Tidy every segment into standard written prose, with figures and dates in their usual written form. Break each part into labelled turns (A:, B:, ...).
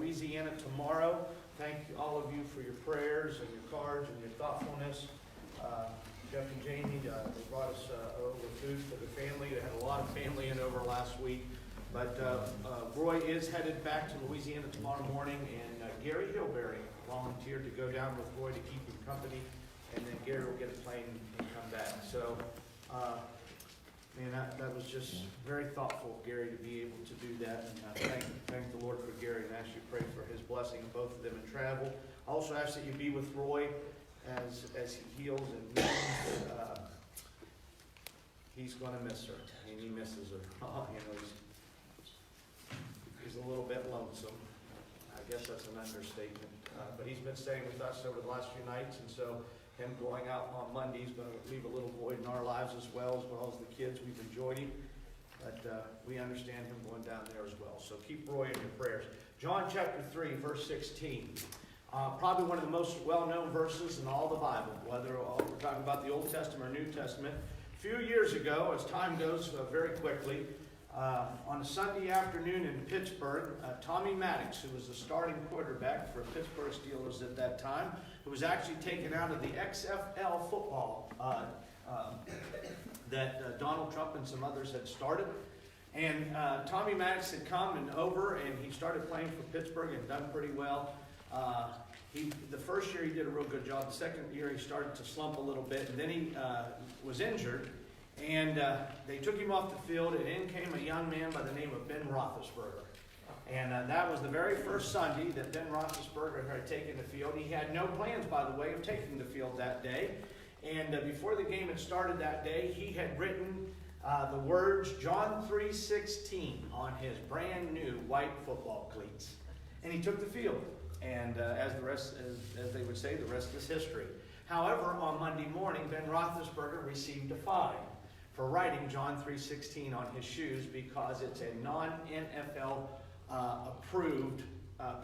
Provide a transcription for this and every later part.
A: Louisiana tomorrow. Thank all of you for your prayers and your cards and your thoughtfulness. Jeff and Jamie, they brought us over food for the family. They had a lot of family in over last week. But Roy is headed back to Louisiana tomorrow morning, and Gary Hilberry volunteered to go down with Roy to keep him company, and then Gary will get a plane and come back. So, man, that was just very thoughtful, Gary, to be able to do that. And thank the Lord for Gary, and ask you to pray for his blessing, both of them in travel. I also ask that you be with Roy as he heals and he's going to miss her, and he misses her. He's a little bit lonesome. I guess that's an understatement. But he's been staying with us over the last few nights, and so him going out on Monday is going to leave a little void in our lives as well as the kids. We've enjoyed him, but we understand him going down there as well. So keep Roy in your prayers. John chapter 3, verse 16. Probably one of the most well-known verses in all the Bible, whether we're talking about the Old Testament or New Testament. A few years ago, as time goes very quickly, on a Sunday afternoon in Pittsburgh, Tommy Maddox, who was the starting quarterback for Pittsburgh Steelers at that time, who was actually taken out of the XFL football that Donald Trump and some others had started. And Tommy Maddox had come over, and he started playing for Pittsburgh and done pretty well. The first year he did a real good job. The second year he started to slump a little bit, and then he was injured. And they took him off the field, and in came a young man by the name of Ben Roethlisberger. And that was the very first Sunday that Ben Roethlisberger had taken the field. He had no plans, by the way, of taking the field that day. And before the game had started that day, he had written the words John 3:16 on his brand new white football cleats. And he took the field. And as they would say, the rest is history. However, on Monday morning, Ben Roethlisberger received a fine for writing John 3:16 on his shoes because it's a non-NFL approved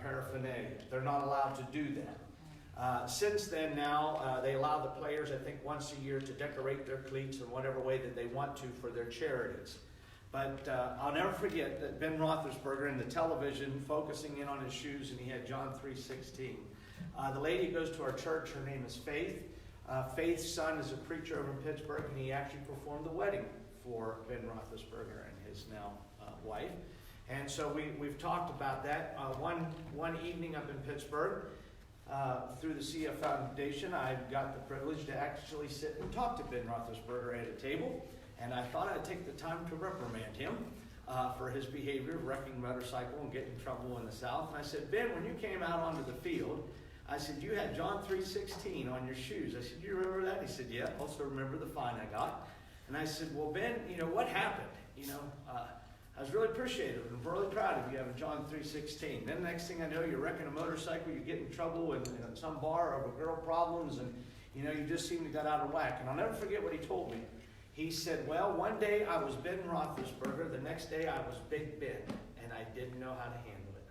A: paraphernalia. They're not allowed to do that. Since then now, they allow the players, I think once a year, to decorate their cleats in whatever way that they want to for their charities. But I'll never forget that Ben Roethlisberger in the television focusing in on his shoes, and he had John 3:16. The lady goes to our church. Her name is Faith. Faith's son is a preacher over in Pittsburgh, and he actually performed the wedding for Ben Roethlisberger and his now wife. And so we've talked about that. One evening up in Pittsburgh, through the CF Foundation, I got the privilege to actually sit and talk to Ben Roethlisberger at a table. And I thought I'd take the time to reprimand him for his behavior of wrecking a motorcycle and getting in trouble in the South. And I said, Ben, when you came out onto the field, I said, you had John 3:16 on your shoes. I said, do you remember that? He said, yeah. Also remember the fine I got. And I said, well, Ben, what happened? I was really appreciative and really proud of you having John 3:16. Then the next thing I know, you're wrecking a motorcycle, you get in trouble in some bar over girl problems, and you just seem to get out of whack. And I'll never forget what he told me. He said, well, one day I was Ben Roethlisberger, the next day I was Big Ben, and I didn't know how to handle it.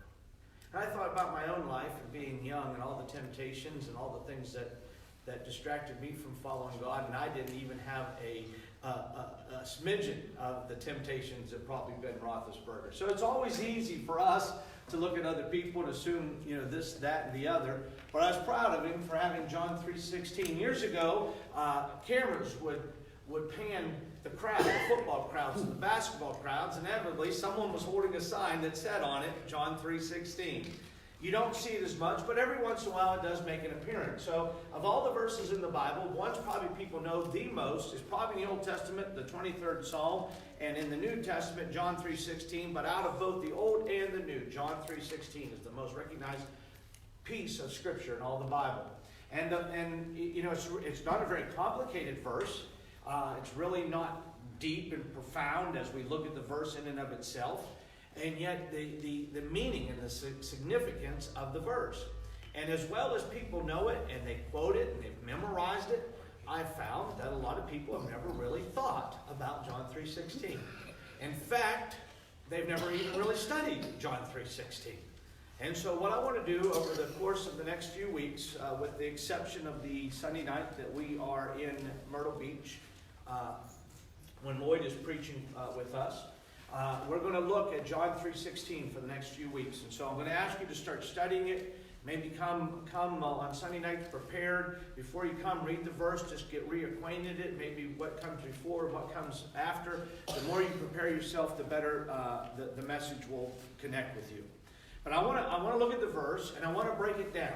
A: And I thought about my own life and being young and all the temptations and all the things that distracted me from following God, and I didn't even have a smidgen of the temptations that probably Ben Roethlisberger. So it's always easy for us to look at other people and assume, this, that, and the other. But I was proud of him for having John 3:16. Years ago, cameras would pan the crowd, the football crowds and the basketball crowds, and inevitably someone was holding a sign that said on it, John 3:16. You don't see it as much, but every once in a while it does make an appearance. So of all the verses in the Bible, one's probably people know the most is probably in the Old Testament, the 23rd Psalm, and in the New Testament, John 3:16. But out of both the Old and the New, John 3:16 is the most recognized piece of Scripture in all the Bible. And it's not a very complicated verse. It's really not deep and profound as we look at the verse in and of itself. And yet the meaning and the significance of the verse. And as well as people know it and they quote it and they've memorized it, I've found that a lot of people have never really thought about John 3:16. In fact, they've never even really studied John 3:16. And so what I want to do over the course of the next few weeks, with the exception of the Sunday night that we are in Myrtle Beach, when Lloyd is preaching with us, We're going to look at John 3:16 for the next few weeks. And so I'm going to ask you to start studying it. Maybe come on Sunday night prepared. Before you come, read the verse. Just get reacquainted it. Maybe what comes before, what comes after. The more you prepare yourself, the better the message will connect with you. But I want to look at the verse, and I want to break it down.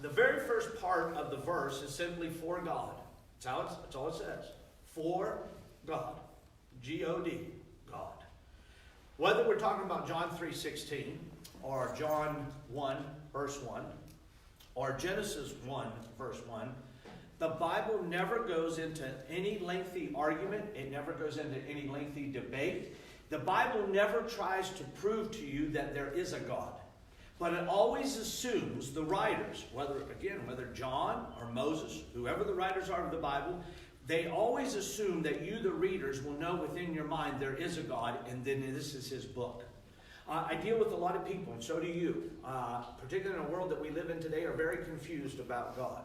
A: The very first part of the verse is simply for God. That's all it says. For God. G-O-D. God. Whether we're talking about John 3:16 or John 1, verse 1, or Genesis 1, verse 1, the Bible never goes into any lengthy argument. It never goes into any lengthy debate. The Bible never tries to prove to you that there is a God. But it always assumes the writers, whether John or Moses, whoever the writers are of the Bible, they always assume that you, the readers, will know within your mind there is a God, and then this is his book. I deal with a lot of people, and so do you, particularly in a world that we live in today, are very confused about God.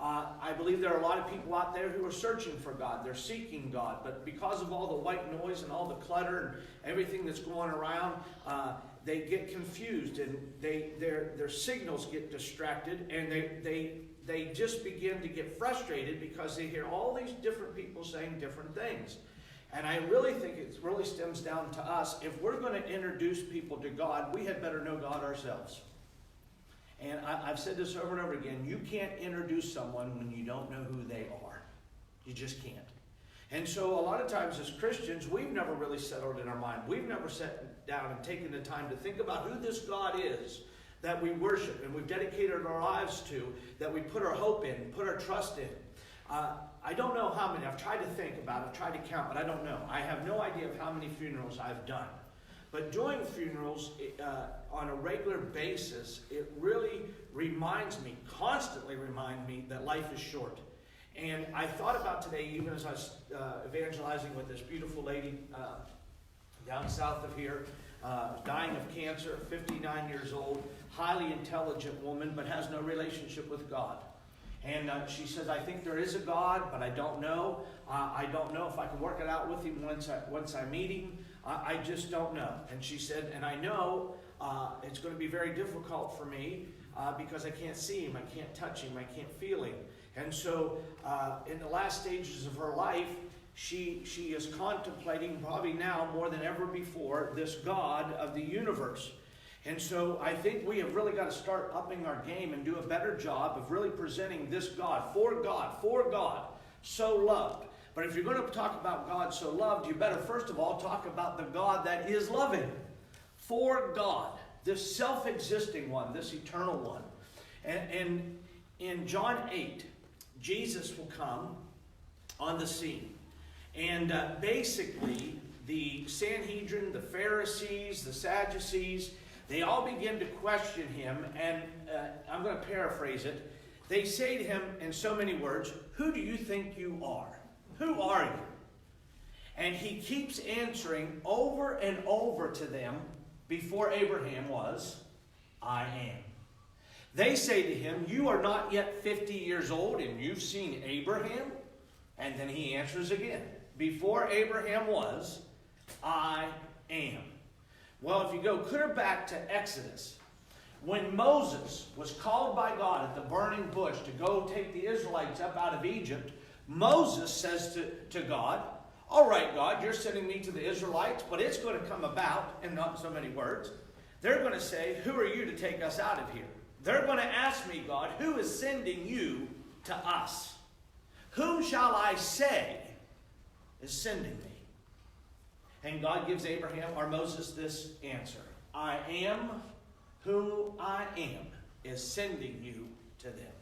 A: I believe there are a lot of people out there who are searching for God. They're seeking God. But because of all the white noise and all the clutter and everything that's going around, they get confused, and their signals get distracted, and they just begin to get frustrated because they hear all these different people saying different things. And I really think it really stems down to us. If we're going to introduce people to God, we had better know God ourselves. And I've said this over and over again. You can't introduce someone when you don't know who they are. You just can't. And so a lot of times as Christians, we've never really settled in our mind. We've never sat down and taken the time to think about who this God is that we worship and we've dedicated our lives to, that we put our hope in, put our trust in. I don't know how many. I've tried to think about it, I've tried to count, but I don't know. I have no idea of how many funerals I've done. But doing funerals on a regular basis, it really constantly reminds me that life is short. And I thought about today, even as I was evangelizing with this beautiful lady down south of here, dying of cancer, 59 years old, highly intelligent woman, but has no relationship with God. And she says, I think there is a God, but I don't know. I don't know if I can work it out with him once I meet him. I just don't know. And she said, and I know it's going to be very difficult for me because I can't see him, I can't touch him, I can't feel him. And so in the last stages of her life, she is contemplating, probably now more than ever before, this God of the universe. And so I think we have really got to start upping our game and do a better job of really presenting this God, for God, so loved. But if you're going to talk about God so loved, you better first of all talk about the God that is loving. For God, this self-existing one, this eternal one. And in John 8, Jesus will come on the scene. And basically, the Sanhedrin, the Pharisees, the Sadducees, they all begin to question him, and I'm going to paraphrase it. They say to him in so many words, who do you think you are? Who are you? And he keeps answering over and over to them, before Abraham was, I am. They say to him, you are not yet 50 years old, and you've seen Abraham? And then he answers again, before Abraham was, I am. Well, if you go clear back to Exodus, when Moses was called by God at the burning bush to go take the Israelites up out of Egypt, Moses says to God, all right, God, you're sending me to the Israelites, but it's going to come about, in not so many words, they're going to say, who are you to take us out of here? They're going to ask me, God, who is sending you to us? Whom shall I say is sending me? And God gives Abraham or Moses this answer. I am who I am is sending you to them.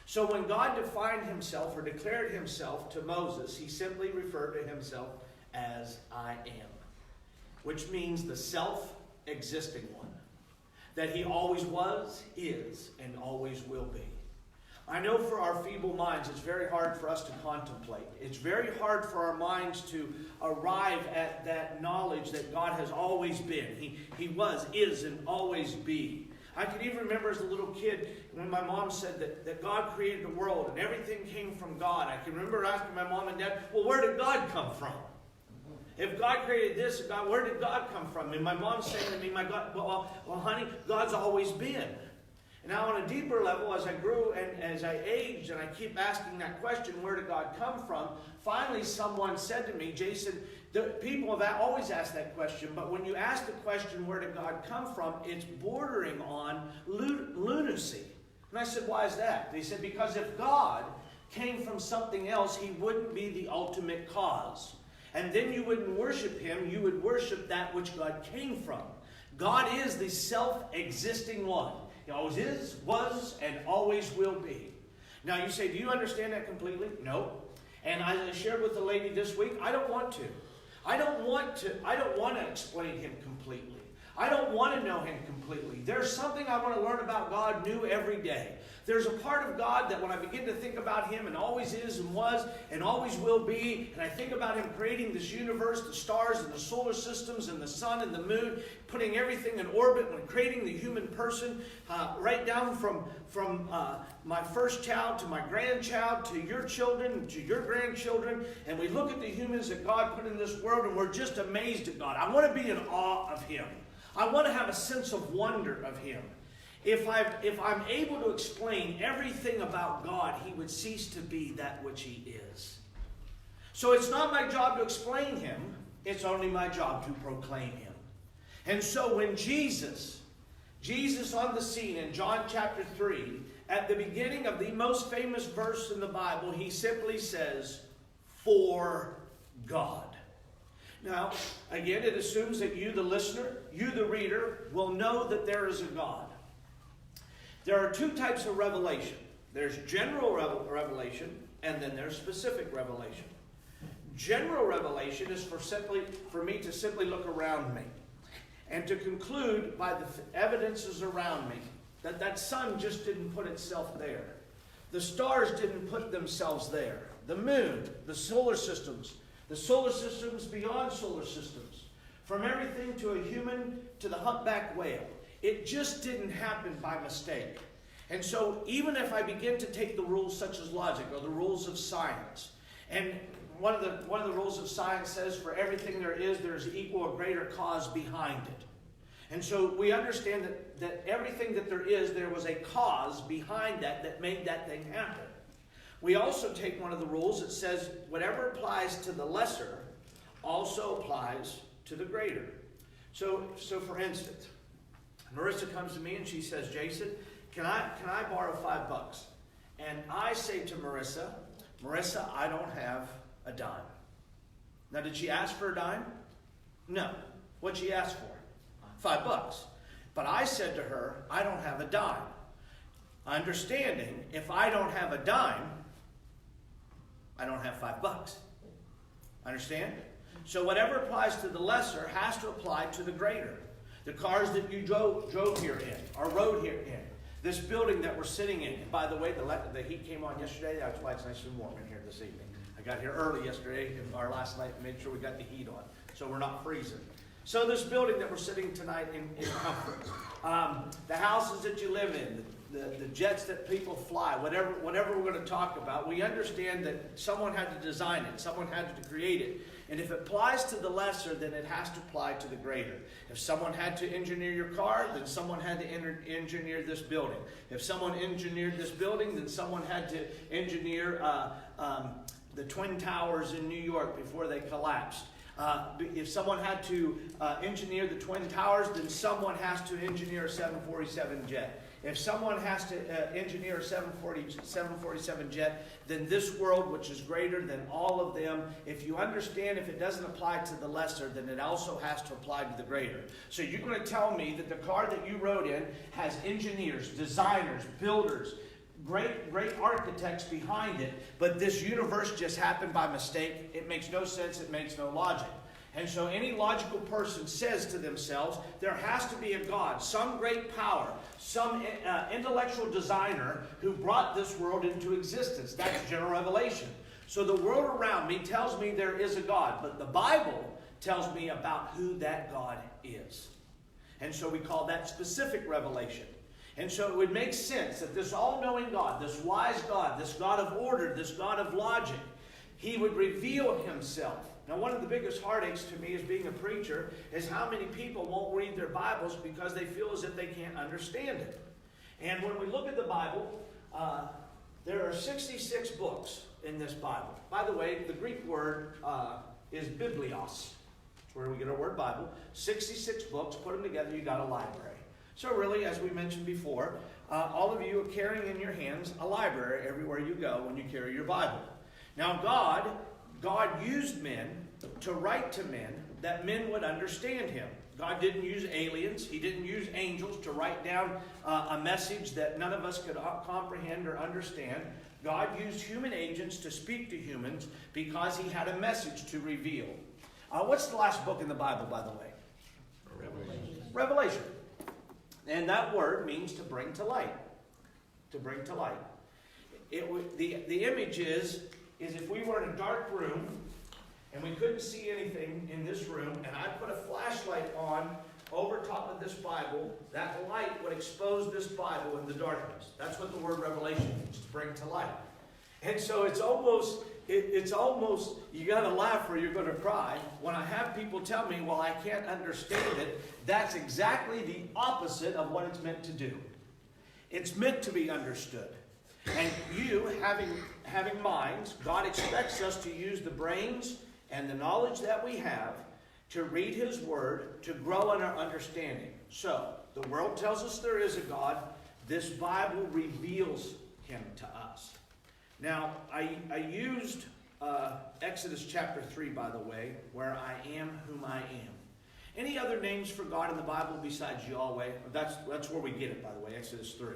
A: So when God defined himself or declared himself to Moses, he simply referred to himself as I am, which means the self-existing one, that he always was, is, and always will be. I know for our feeble minds, it's very hard for us to contemplate. It's very hard for our minds to arrive at that knowledge that God has always been. He was, is, and always be. I can even remember as a little kid when my mom said that God created the world and everything came from God. I can remember asking my mom and dad, well, where did God come from? If God created this, God, where did God come from? And my mom's saying to me, my God, well, honey, God's always been. And now on a deeper level, as I grew and as I aged, and I keep asking that question, where did God come from? Finally, someone said to me, Jason, people have always asked that question, but when you ask the question, where did God come from, it's bordering on lunacy. And I said, why is that? They said, because if God came from something else, he wouldn't be the ultimate cause. And then you wouldn't worship him, you would worship that which God came from. God is the self-existing one. He always is, was, and always will be. Now you say, do you understand that completely? No. And I shared with the lady this week, I don't want to. I don't want to explain him completely. I don't want to know him completely. There's something I want to learn about God new every day. There's a part of God that when I begin to think about him, and always is and was and always will be, and I think about him creating this universe, the stars and the solar systems and the sun and the moon, putting everything in orbit and creating the human person, right down from my first child to my grandchild to your children to your grandchildren, and we look at the humans that God put in this world and we're just amazed at God. I want to be in awe of him. I want to have a sense of wonder of him. If I'm able to explain everything about God, he would cease to be that which he is. So it's not my job to explain him. It's only my job to proclaim him. And so when Jesus on the scene in John chapter 3, at the beginning of the most famous verse in the Bible, he simply says, for God. Now, again, it assumes that you, the listener, you, the reader, will know that there is a God. There are two types of revelation. There's general revelation, and then there's specific revelation. General revelation is for me to simply look around me and to conclude by the evidences around me that sun just didn't put itself there. The stars didn't put themselves there. The moon, the solar systems beyond solar systems, from everything to a human to the humpback whale. It just didn't happen by mistake. And so even if I begin to take the rules such as logic or the rules of science, and one of the rules of science says for everything there's equal or greater cause behind it. And so we understand that everything that there was a cause behind that made that thing happen. We also take one of the rules that says whatever applies to the lesser also applies to the greater. So for instance, Marissa comes to me and she says, Jason, can I borrow $5? And I say to Marissa, I don't have a dime. Now, did she ask for a dime? No. What'd she ask for? $5. But I said to her, I don't have a dime. Understanding, if I don't have a dime, I don't have $5. Understand? So whatever applies to the lesser has to apply to the greater. The cars that you drove here in, or rode here in, this building that we're sitting in. And by the way, the heat came on yesterday. That's why it's nice and warm in here this evening. I got here early yesterday, or last night, and made sure we got the heat on, so we're not freezing. So this building that we're sitting tonight in comfort, the houses that you live in, the jets that people fly, whatever we're going to talk about, we understand that someone had to design it, someone had to create it. And if it applies to the lesser, then it has to apply to the greater. If someone had to engineer your car, then someone had to engineer this building. If someone engineered this building, then someone had to engineer the Twin Towers in New York before they collapsed. If someone had to engineer the Twin Towers, then someone has to engineer a 747 jet. If someone has to engineer a 747 jet, then this world, which is greater than all of them, if you understand, if it doesn't apply to the lesser, then it also has to apply to the greater. So you're going to tell me that the car that you rode in has engineers, designers, builders, great architects behind it, but this universe just happened by mistake. It makes no sense. It makes no logic. And so any logical person says to themselves, there has to be a God, some great power, some intellectual designer who brought this world into existence. That's general revelation. So the world around me tells me there is a God, but the Bible tells me about who that God is. And so we call that specific revelation. And so it would make sense that this all-knowing God, this wise God, this God of order, this God of logic, he would reveal himself Now, one of the biggest heartaches to me as being a preacher is how many people won't read their Bibles because they feel as if they can't understand it. And when we look at the Bible, there are 66 books in this Bible. By the way, the Greek word is biblios. That's where we get our word Bible. 66 books, put them together, you got a library. So really, as we mentioned before, all of you are carrying in your hands a library everywhere you go when you carry your Bible. Now God used men to write to men that men would understand him. God didn't use aliens. He didn't use angels to write down a message that none of us could comprehend or understand. God used human agents to speak to humans because he had a message to reveal. What's the last book in the Bible, by the way? Revelation. And that word means to bring to light. To bring to light. The image is if we were in a dark room and we couldn't see anything in this room, and I put a flashlight on over top of this Bible, that light would expose this Bible in the darkness. That's what the word revelation means, to bring to light. And so it's almost, you got to laugh or you're going to cry. When I have people tell me, well, I can't understand it, that's exactly the opposite of what it's meant to do. It's meant to be understood. And you, having minds, God expects us to use the brains and the knowledge that we have to read his word, to grow in our understanding. So, the world tells us there is a God. This Bible reveals him to us. Now, I used Exodus chapter 3, by the way, where I am whom I am. Any other names for God in the Bible besides Yahweh? That's where we get it, by the way, Exodus 3.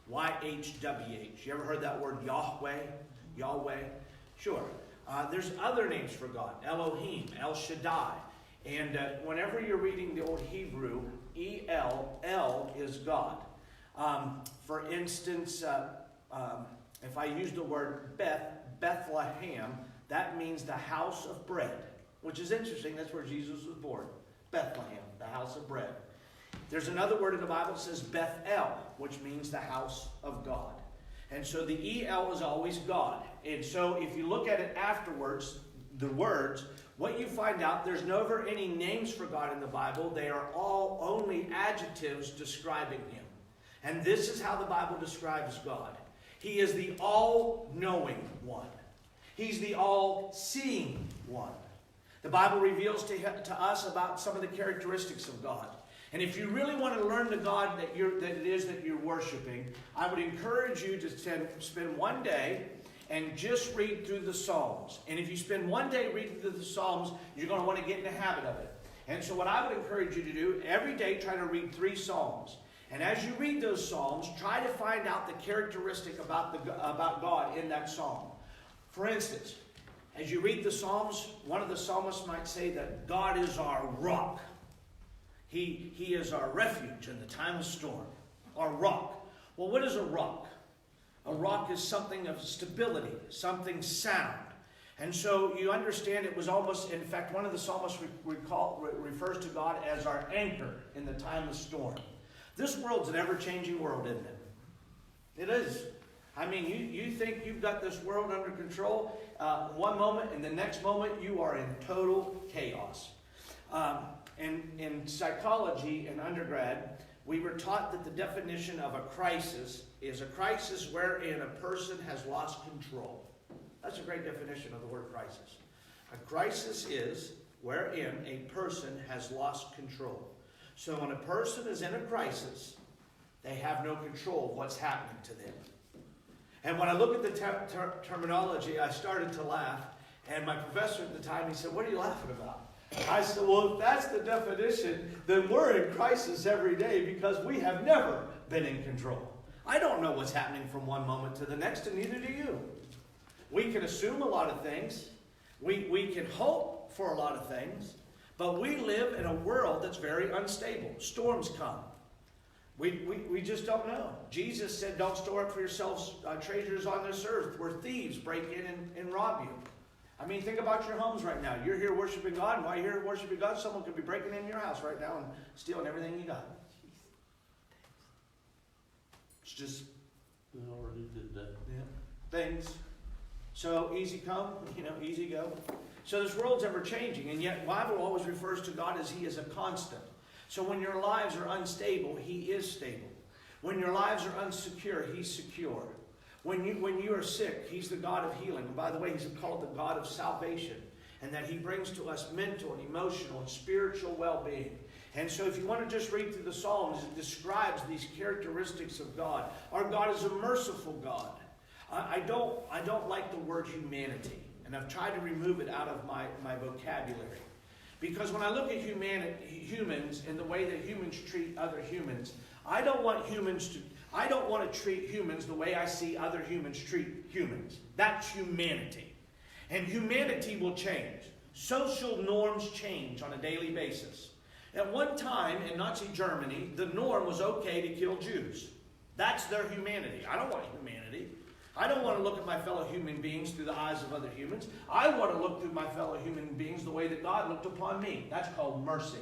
A: YHWH. You ever heard that word Yahweh? Yahweh? Sure. There's other names for God. Elohim, El Shaddai. And whenever you're reading the Old Hebrew, El is God. For instance, if I use the word Bethlehem, that means the house of bread, which is interesting. That's where Jesus was born. Bethlehem, the house of bread. There's another word in the Bible that says Bethel, which means the house of God. And so the El is always God. And so if you look at it afterwards, the words, what you find out, there's never any names for God in the Bible. They are all only adjectives describing him. And this is how the Bible describes God. He is the all-knowing one. He's the all-seeing one. The Bible reveals to us about some of the characteristics of God. And if you really want to learn the God that it is that you're worshiping, I would encourage you to spend one day and just read through the Psalms. And if you spend one day reading through the Psalms, you're going to want to get in the habit of it. And so what I would encourage you to do, every day try to read 3 Psalms. And as you read those Psalms, try to find out the characteristic about God in that Psalm. For instance, as you read the Psalms, one of the psalmists might say that God is our rock. He is our refuge in the time of storm. Our rock. Well, what is a rock? A rock is something of stability, something sound. And so you understand it was almost, in fact, one of the psalmists refers to God as our anchor in the time of storm. This world's an ever-changing world, isn't it? It is. I mean, you think you've got this world under control one moment, and the next moment you are in total chaos. In psychology in undergrad, we were taught that the definition of a crisis is a crisis wherein a person has lost control. That's a great definition of the word crisis. A crisis is wherein a person has lost control. So when a person is in a crisis, they have no control of what's happening to them. And when I look at the terminology, I started to laugh. And my professor at the time, he said, "What are you laughing about?" I said, well, if that's the definition, then we're in crisis every day because we have never been in control. I don't know what's happening from one moment to the next, and neither do you. We can assume a lot of things. We can hope for a lot of things. But we live in a world that's very unstable. Storms come. We just don't know. Jesus said, don't store up for yourselves treasures on this earth where thieves break in and rob you. I mean, think about your homes right now. You're here worshiping God, and while you're here worshiping God, someone could be breaking in your house right now and stealing everything you got. It's just...
B: We already did that.
A: Yeah. Things. So easy come, easy go. So this world's ever changing, and yet the Bible always refers to God as He is a constant. So when your lives are unstable, He is stable. When your lives are unsecure, He's secure. When you are sick, He's the God of healing. And by the way, He's called the God of salvation, and that He brings to us mental and emotional and spiritual well-being. And so if you want to just read through the Psalms, it describes these characteristics of God. Our God is a merciful God. I don't like the word humanity, and I've tried to remove it out of my vocabulary. Because when I look at humans and the way that humans treat other humans, I don't want to treat humans the way I see other humans treat humans. That's humanity. And humanity will change. Social norms change on a daily basis. At one time in Nazi Germany, the norm was okay to kill Jews. That's their humanity. I don't want humanity. I don't want to look at my fellow human beings through the eyes of other humans. I want to look through my fellow human beings the way that God looked upon me. That's called mercy.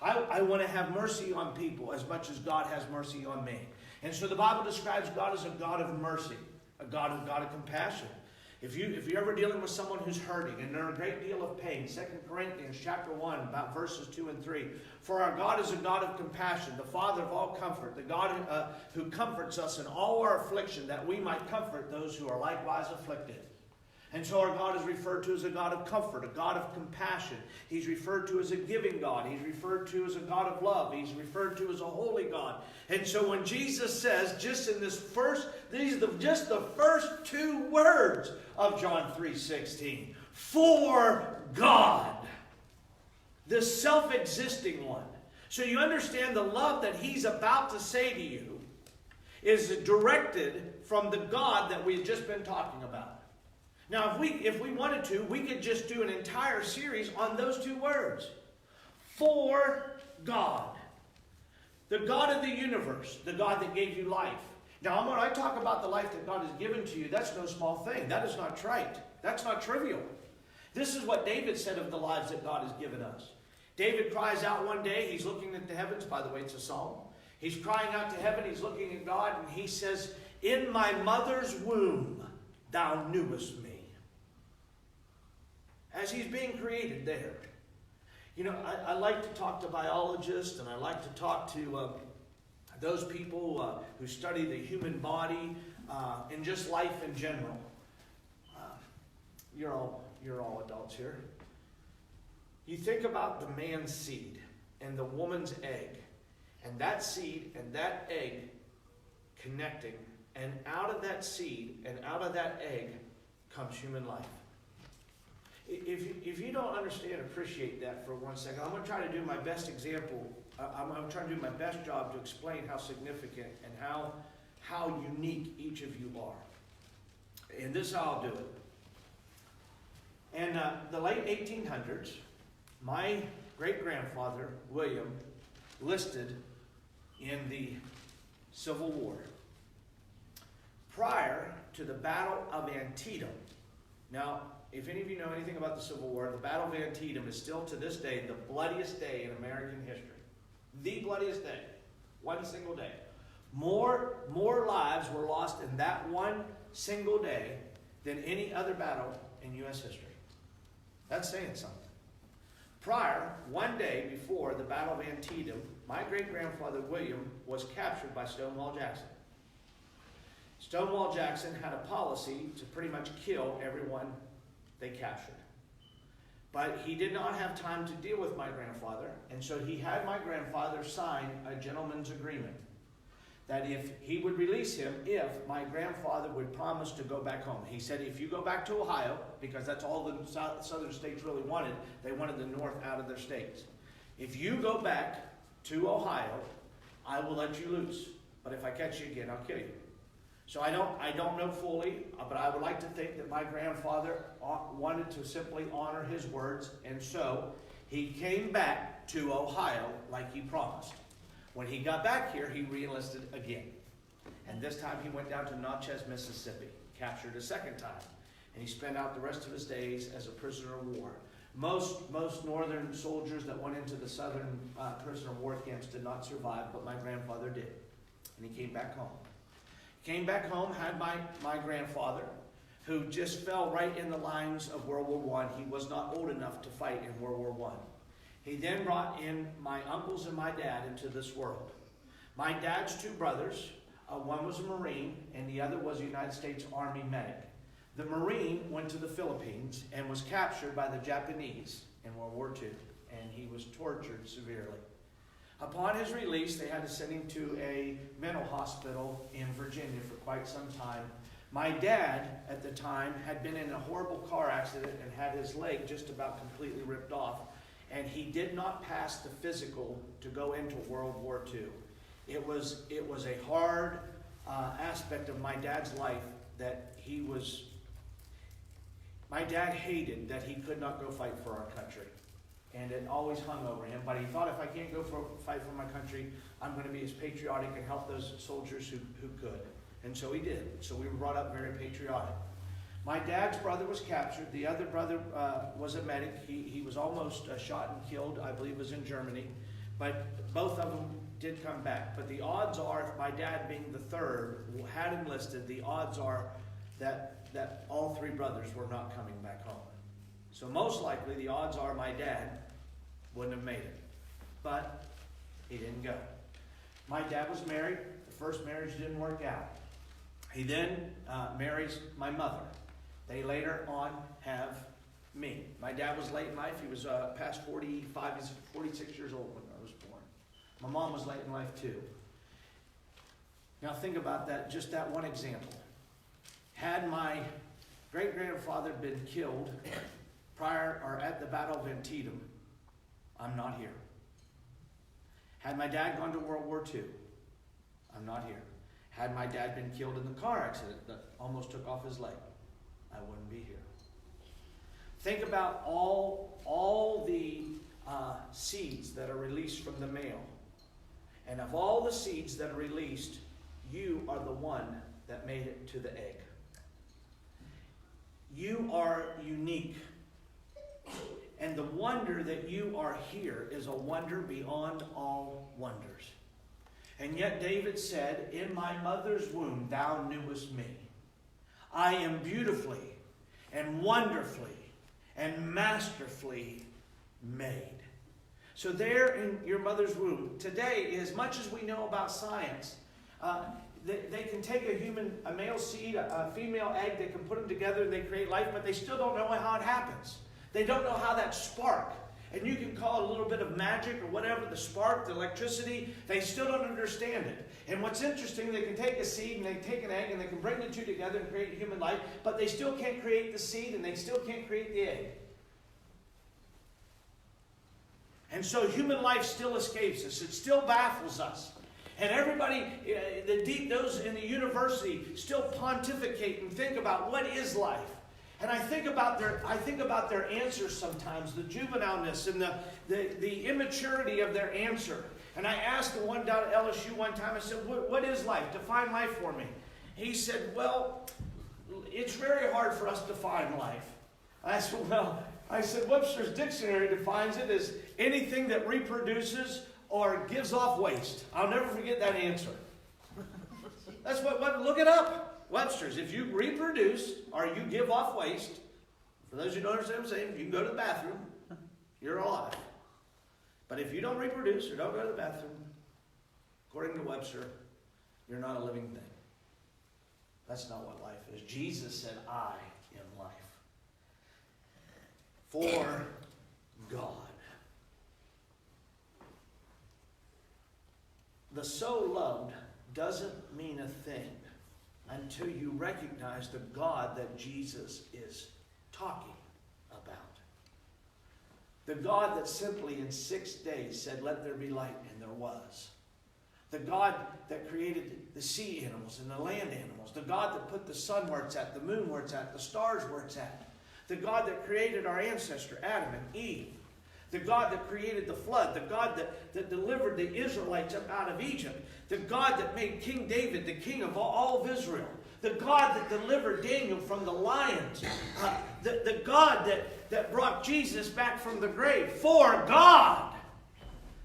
A: I want to have mercy on people as much as God has mercy on me. And so the Bible describes God as a God of mercy, a God of compassion. If you're ever dealing with someone who's hurting and they're in a great deal of pain, 2 Corinthians chapter 1, about verses 2 and 3. For our God is a God of compassion, the Father of all comfort, the God who comforts us in all our affliction, that we might comfort those who are likewise afflicted. And so our God is referred to as a God of comfort, a God of compassion. He's referred to as a giving God. He's referred to as a God of love. He's referred to as a holy God. And so when Jesus says, just in this first, these are just the first two words of John 3:16, for God, the self-existing one. So you understand the love that He's about to say to you is directed from the God that we've just been talking about. Now, if we wanted to, we could just do an entire series on those two words. For God. The God of the universe. The God that gave you life. Now, when I talk about the life that God has given to you, that's no small thing. That is not trite. That's not trivial. This is what David said of the lives that God has given us. David cries out one day. He's looking at the heavens. By the way, it's a psalm. He's crying out to heaven. He's looking at God. And he says, in my mother's womb, thou knewest me. As he's being created there. I like to talk to biologists, and I like to talk to those people who study the human body and just life in general. You're all adults here. You think about the man's seed and the woman's egg, and that seed and that egg connecting, and out of that seed and out of that egg comes human life. If you don't understand and appreciate that for 1 second, I'm going to try to do my best example. I'm going to try to do my best job to explain how significant and how unique each of you are. And this is how I'll do it. In the late 1800s, my great-grandfather, William, listed in the Civil War. Prior to the Battle of Antietam. Now, if any of you know anything about the Civil War, the Battle of Antietam is still to this day the bloodiest day in American history. The bloodiest day. One single day. More lives were lost in that one single day than any other battle in U.S. history. That's saying something. Prior, one day before the Battle of Antietam, my great-grandfather William was captured by Stonewall Jackson. Stonewall Jackson had a policy to pretty much kill everyone they captured. But he did not have time to deal with my grandfather, and so he had my grandfather sign a gentleman's agreement that if he would release him, if my grandfather would promise to go back home. He said, if you go back to Ohio, because that's all the southern states really wanted, they wanted the North out of their states. If you go back to Ohio, I will let you loose. But if I catch you again, I'll kill you. So I don't know fully, but I would like to think that my grandfather wanted to simply honor his words, and so he came back to Ohio like he promised. When he got back here, he re-enlisted again. And this time he went down to Natchez, Mississippi, captured a second time. And he spent out the rest of his days as a prisoner of war. Most northern soldiers that went into the southern prisoner of war camps did not survive, but my grandfather did. And he came back home. Came back home, had my grandfather, who just fell right in the lines of World War I. He was not old enough to fight in World War I. He then brought in my uncles and my dad into this world. My dad's two brothers, one was a Marine and the other was a United States Army medic. The Marine went to the Philippines and was captured by the Japanese in World War II, and he was tortured severely. Upon his release, they had to send him to a mental hospital in Virginia for quite some time. My dad, at the time, had been in a horrible car accident and had his leg just about completely ripped off. And he did not pass the physical to go into World War II. It was a hard aspect of my dad's life that my dad hated that he could not go fight for our country. And it always hung over him. But he thought, if I can't go fight for my country, I'm going to be as patriotic and help those soldiers who could. And so he did. So we were brought up very patriotic. My dad's brother was captured. The other brother was a medic. He was almost shot and killed, I believe was in Germany. But both of them did come back. But the odds are, my dad being the third, who had enlisted, the odds are that all three brothers were not coming back home. So most likely the odds are my dad wouldn't have made it. But he didn't go. My dad was married. The first marriage didn't work out. He then marries my mother. They later on have me. My dad was late in life. He was past 45, he's 46 years old when I was born. My mom was late in life too. Now think about that, just that one example. Had my great-grandfather been killed prior or at the Battle of Antietam, I'm not here. Had my dad gone to World War II, I'm not here. Had my dad been killed in the car accident that almost took off his leg, I wouldn't be here. Think about all the seeds that are released from the male. And of all the seeds that are released, you are the one that made it to the egg. You are unique. And the wonder that you are here is a wonder beyond all wonders. And yet David said, in my mother's womb thou knewest me. I am beautifully and wonderfully and masterfully made. So there in your mother's womb, today, as much as we know about science, they can take a male seed, a female egg, they can put them together and they create life, but they still don't know how it happens. They don't know how that spark, and you can call it a little bit of magic or whatever, the spark, the electricity, they still don't understand it. And what's interesting, they can take a seed and they take an egg and they can bring the two together and create human life, but they still can't create the seed and they still can't create the egg. And so human life still escapes us. It still baffles us. And everybody, those in the university still pontificate and think about what is life. And I think about their answers sometimes, the juvenileness and the immaturity of their answer. And I asked the one down at LSU one time, I said, what is life? Define life for me. He said, well, it's very hard for us to define life. I said, Webster's dictionary defines it as anything that reproduces or gives off waste. I'll never forget that answer. That's what look it up. Webster's, if you reproduce or you give off waste, for those who don't understand what I'm saying, you can go to the bathroom, you're alive. But if you don't reproduce or don't go to the bathroom, according to Webster, you're not a living thing. That's not what life is. Jesus said, I am life. For God. The so loved doesn't mean a thing until you recognize the God that Jesus is talking about. The God that simply in 6 days said, let there be light, and there was. The God that created the sea animals and the land animals. The God that put the sun where it's at, the moon where it's at, the stars where it's at. The God that created our ancestor, Adam and Eve. The God that created the flood. The God that delivered the Israelites up out of Egypt. The God that made King David the king of all of Israel. The God that delivered Daniel from the lions. The God that brought Jesus back from the grave. For God.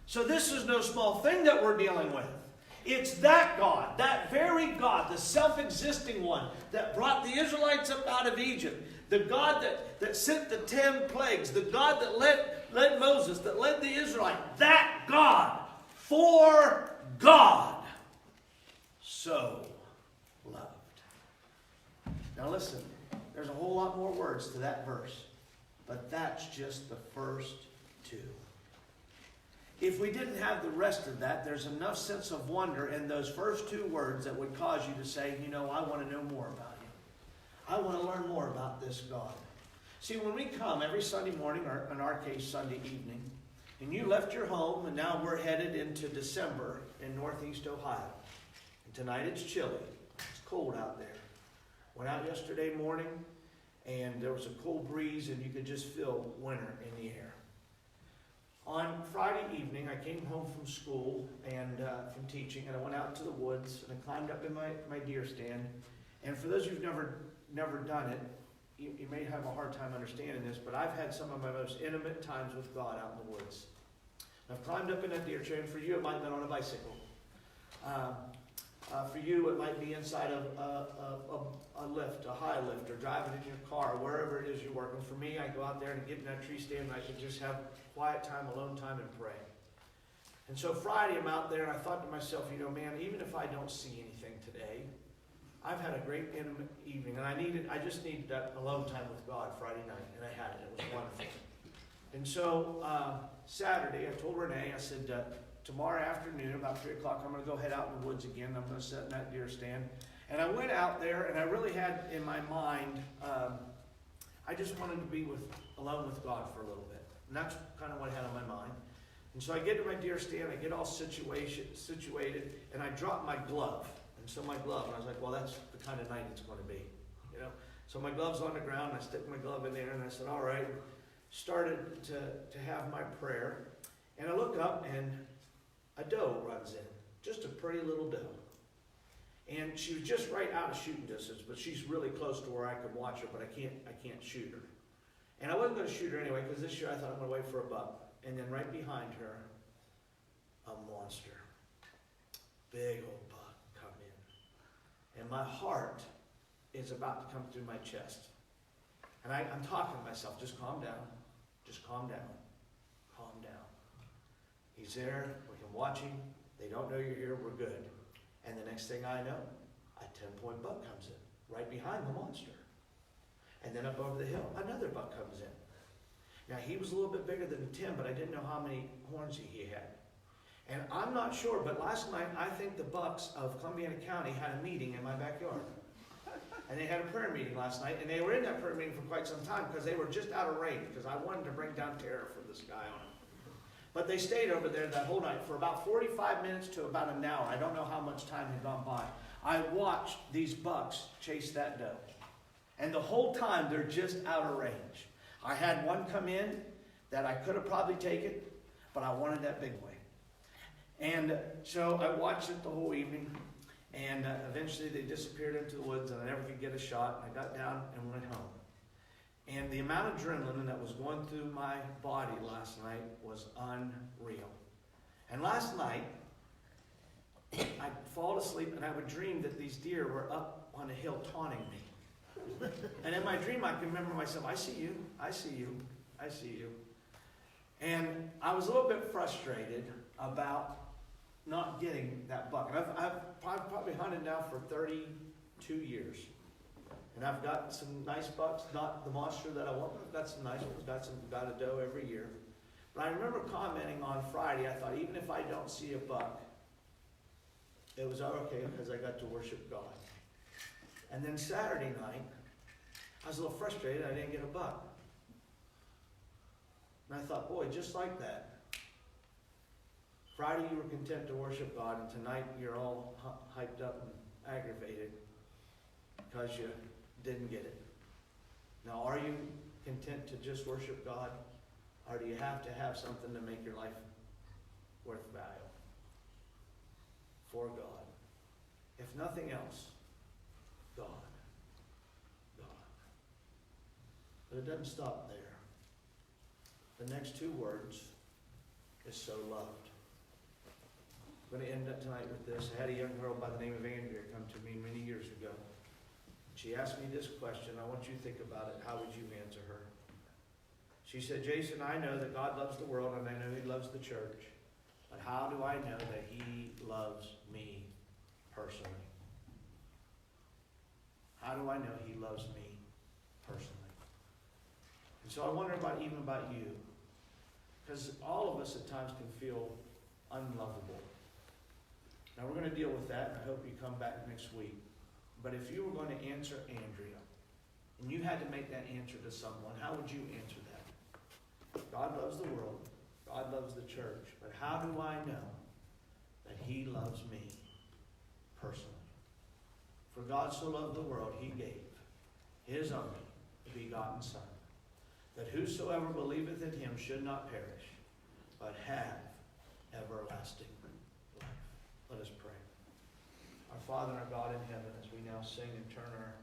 A: So this is no small thing that we're dealing with. It's that God, that very God, the self-existing one that brought the Israelites up out of Egypt, the God that sent the 10 plagues, the God that led Moses, that led the Israelites, that God, for God, so loved. Now listen, there's a whole lot more words to that verse, but that's just the first two. If we didn't have the rest of that, there's enough sense of wonder in those first two words that would cause you to say, you know, I want to know more about Him. I want to learn more about this God. See, when we come every Sunday morning, or in our case, Sunday evening, and you left your home, and now we're headed into December in Northeast Ohio. And tonight it's chilly. It's cold out there. Went out yesterday morning, and there was a cool breeze, and you could just feel winter in the air. On Friday evening, I came home from school and from teaching, and I went out to the woods, and I climbed up in my deer stand. And for those who've never done it, you may have a hard time understanding this, but I've had some of my most intimate times with God out in the woods. I've climbed up in that deer stand. For you, it might have been on a bicycle. For you, it might be inside of a lift, a high lift, or driving in your car, wherever it is you're working. For me, I go out there and get in that tree stand, and I can just have quiet time, alone time, and pray. And so Friday, I'm out there, and I thought to myself, you know, man, even if I don't see anything today, I've had a great intimate evening, and I just needed that alone time with God Friday night, and I had it. It was wonderful. And so Saturday, I told Renee, I said, tomorrow afternoon, about 3 o'clock, I'm going to go head out in the woods again. I'm going to sit in that deer stand. And I went out there, and I really had in my mind, I just wanted to be alone with God for a little bit. And that's kind of what I had on my mind. And so I get to my deer stand, I get all situated, and I drop my glove. And so my glove, and I was like, well, that's the kind of night it's going to be. You know. So my glove's on the ground, and I stick my glove in there, and I said, all right. Started to have my prayer. And I look up, and a doe runs in. Just a pretty little doe. And she was just right out of shooting distance, but she's really close to where I could watch her, but I can't shoot her. And I wasn't going to shoot her anyway, because this year I thought I'm going to wait for a buck. And then right behind her, a monster. Big old buck come in. And my heart is about to come through my chest. And I'm talking to myself, just calm down. Just calm down. Calm down. He's there. We can watch him. They don't know you're here. We're good. And the next thing I know, a 10-point buck comes in, right behind the monster. And then up over the hill, another buck comes in. Now, he was a little bit bigger than 10, but I didn't know how many horns he had. And I'm not sure, but last night, I think the bucks of Columbiana County had a meeting in my backyard. And they had a prayer meeting last night, and they were in that prayer meeting for quite some time because they were just out of range, because I wanted to bring down terror from this guy on them. But they stayed over there that whole night for about 45 minutes to about an hour. I don't know how much time had gone by. I watched these bucks chase that doe. And the whole time, they're just out of range. I had one come in that I could have probably taken, but I wanted that big boy. And so I watched it the whole evening, and eventually they disappeared into the woods, and I never could get a shot. I got down and went home. And the amount of adrenaline that was going through my body last night was unreal. And last night, I'd fall asleep, and I would dream that these deer were up on a hill taunting me. And in my dream, I can remember myself, I see you, I see you, I see you. And I was a little bit frustrated about not getting that buck. And I've probably hunted now for 32 years. And I've got some nice bucks, not the monster that I want, but I've got some nice ones, got a doe every year. But I remember commenting on Friday, I thought, even if I don't see a buck, it was okay because I got to worship God. And then Saturday night, I was a little frustrated I didn't get a buck. And I thought, boy, just like that. Friday you were content to worship God, and tonight you're all hyped up and aggravated because you didn't get it. Now, are you content to just worship God, or do you have to have something to make your life worth value? For God. If nothing else, God. God. But it doesn't stop there. The next two words is so loved. I'm going to end up tonight with this. I had a young girl by the name of Andrea come to me many years She asked me this question. I want you to think about it. How would you answer her? She said, Jason, I know that God loves the world and I know He loves the church. But how do I know that He loves me personally? How do I know He loves me personally? And so I wonder even about you. Because all of us at times can feel unlovable. Now we're going to deal with that, and I hope you come back next week. But if you were going to answer Andrea, and you had to make that answer to someone, how would you answer that? God loves the world. God loves the church. But how do I know that He loves me personally? For God so loved the world, He gave His only begotten Son, that whosoever believeth in Him should not perish, but have everlasting life. Let us pray. Our Father and our God in heaven, as we now sing and turn our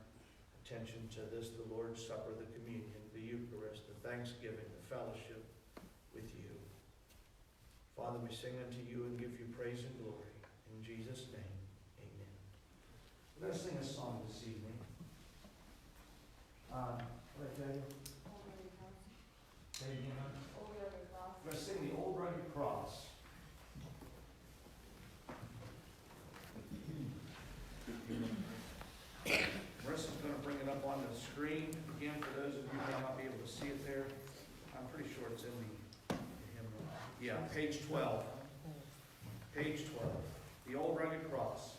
A: attention to this, the Lord's Supper, the communion, the Eucharist, the thanksgiving, the fellowship with you. Father, we sing unto you and give you praise and glory. In Jesus' name, amen. We're going to sing a song this evening. What did I tell you? Say it again, huh? We're going to sing the Old Rugged Cross. Marissa's going to bring it up on the screen. Again, for those of you who may not be able to see it there, I'm pretty sure it's in the hymnal. Yeah, page 12. Page 12. The Old Rugged Cross.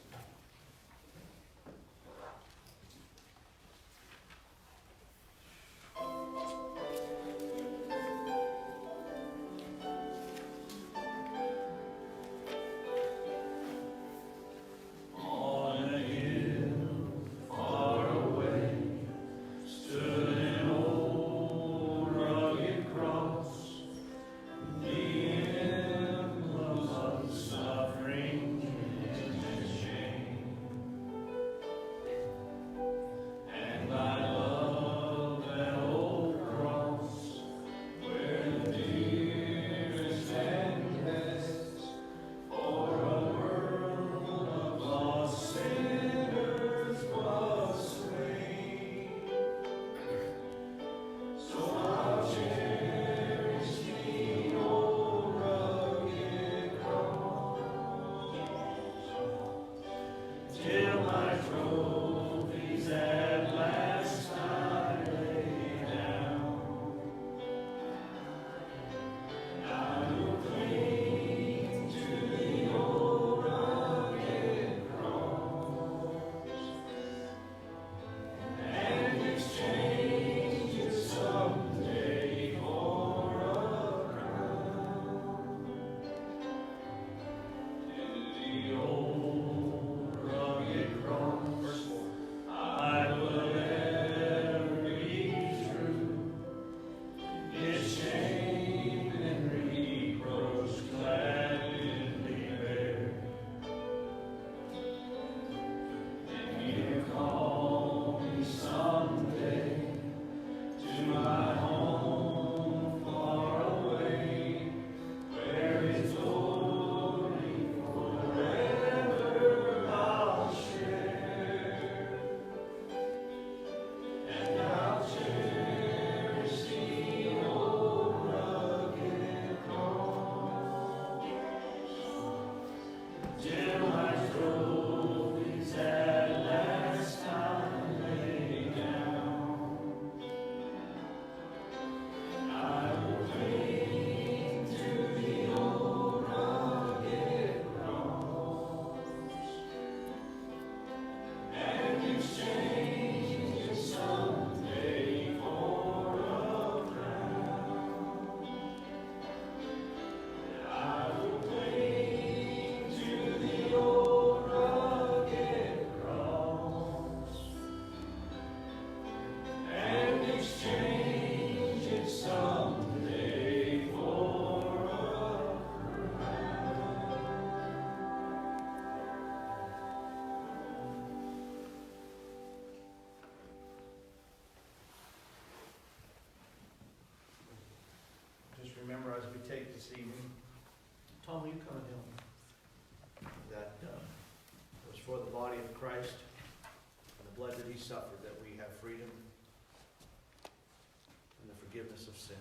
A: Remember, as we take this evening, Tom, will you come and help me? That was for the body of Christ and the blood that He suffered, that freedom and the forgiveness of sins.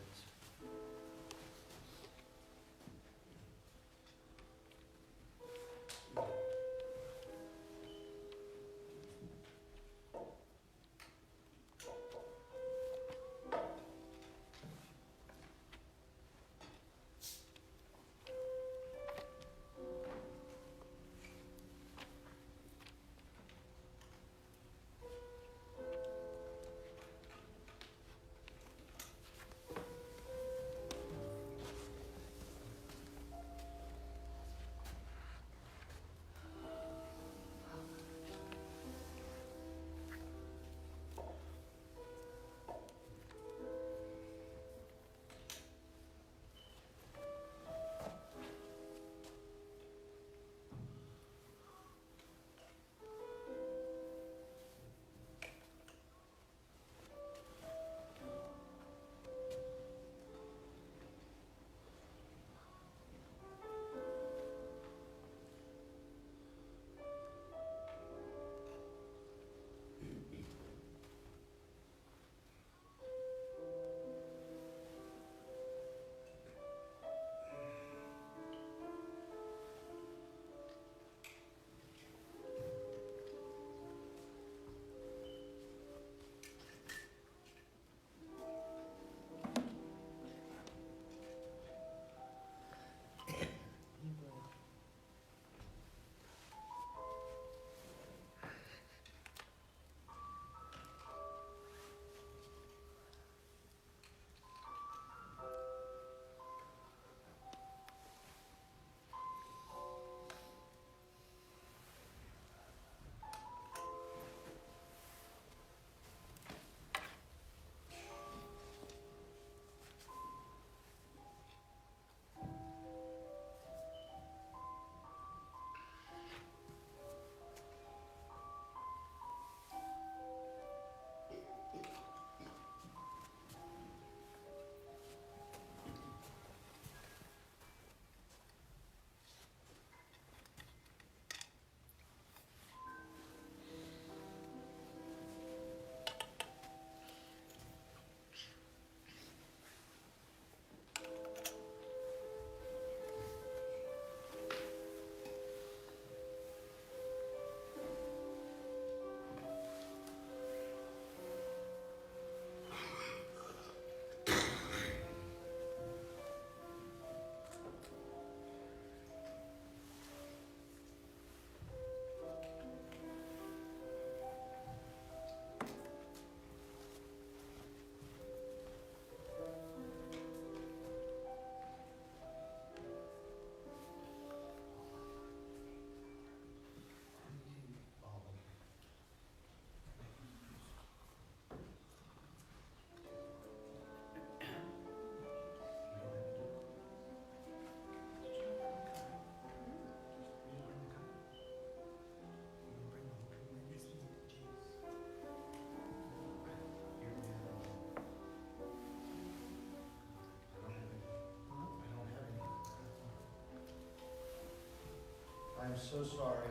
B: I'm so sorry.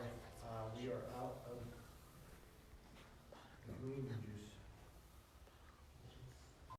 B: We are out of the green juice.